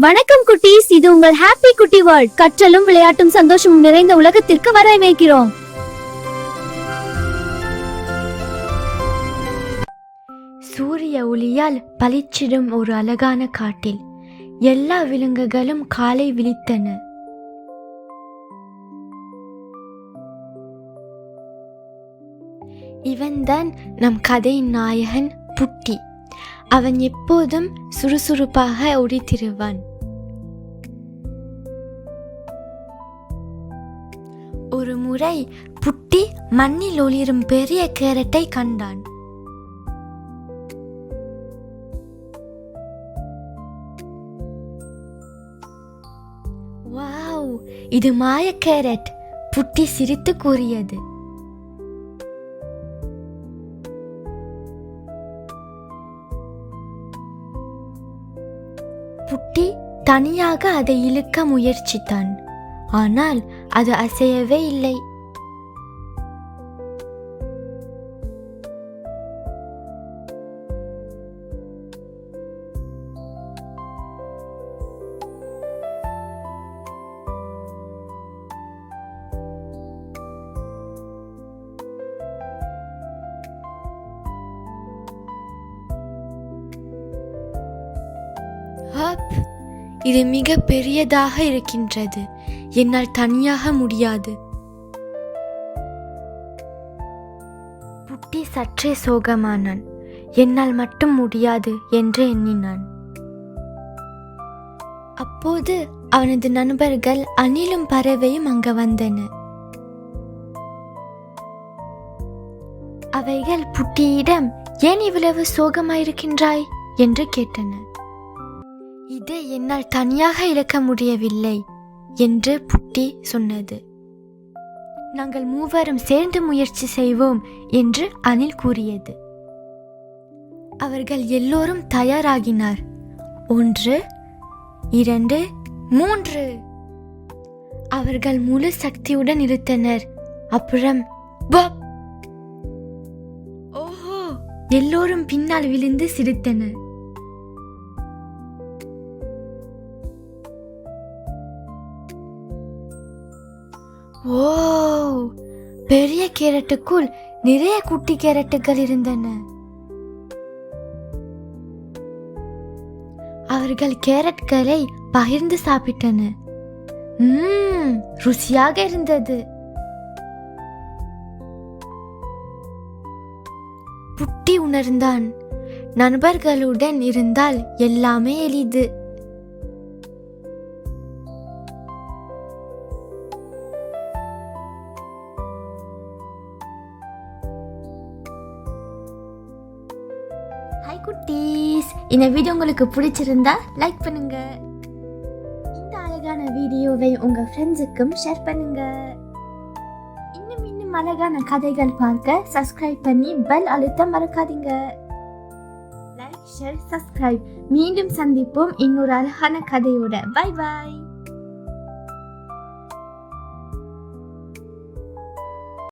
வணக்கம் குட்டீஸ், இது உங்கள் ஹாப்பி குட்டி வேர்ல்ட். கற்றலும் விளையாட்டும் சந்தோஷமும் நிறைந்த உலகத்திற்கு வரவேற்கிறோம். சூரிய ஒளியால் பளிச்சிடும் ஒரு அழகான காட்டில் எல்லா விலங்குகளும் காலை விழித்தன. இவன்தான் நம் கதையின் நாயகன் புட்டி. அவன் எப்போதும் சுறுசுறுப்பாக ஓடித்திருவான். ஒரு முறை புட்டி மண்ணில் ஒளிரும் பெரிய கேரட்டை கண்டான். வாவ், இது மாய கேரட், புட்டி சிரித்து கூறியது. புட்டி தனியாக அதை இழுக்க முயற்சித்தான். ஆனால் அது அசையவே இல்லை. இது மிக பெரியதாக இருக்கின்றது, என்னால் தனியாக முடியாது. புட்டி சற்றே சோகமானான். என்னால் மட்டும் முடியாது என்று எண்ணினான். அப்போது அவனது நண்பர்கள் அணிலும் பறவையும் அங்க வந்தன. அவைகள் புட்டியிடம், ஏன் இவ்வளவு சோகமாயிருக்கின்றாய் என்று கேட்டன. இதை என்னால் தனியாக இழக்க முடியவில்லை என்று புட்டி சொன்னது. நாங்கள் மூவரும் சேர்ந்து முயற்சி செய்வோம் என்று அணில் கூறியது. அவர்கள் எல்லோரும் தயாராகினார். 1, 2, 3. அவர்கள் முழு சக்தியுடன் இழுத்தனர். அப்புறம் ஓஹோ, எல்லோரும் பின்னால் விழுந்து சிரித்தனர். ஓ, பெரிய கேரட்டுக்குள் நிறைய குட்டி கேரட்டுகள் இருந்தன. அவர்கள் கேரட்களை பகிர்ந்து சாப்பிட்டனர். ருசியாக இருந்தது. புட்டி உணர்ந்தான், நண்பர்களுடன் இருந்தால் எல்லாமே எளிது. ஹாய் குட்டீஸ், இந்த வீடியோ உங்களுக்கு பிடிச்சிருந்தா லைக் பண்ணுங்க. இந்த அழகான வீடியோவை உங்க ஃப்ரெண்ட்ஸுக்கும் ஷேர் பண்ணுங்க. இன்னும் அழகான கதைகள் பார்க்க சப்ஸ்கிரைப் பண்ணி பெல் அழுத்த மறக்காதீங்க. Like, share, subscribe. மீண்டும் சந்திப்போம் இன்னொரு அழகான கதையோட. Bye bye.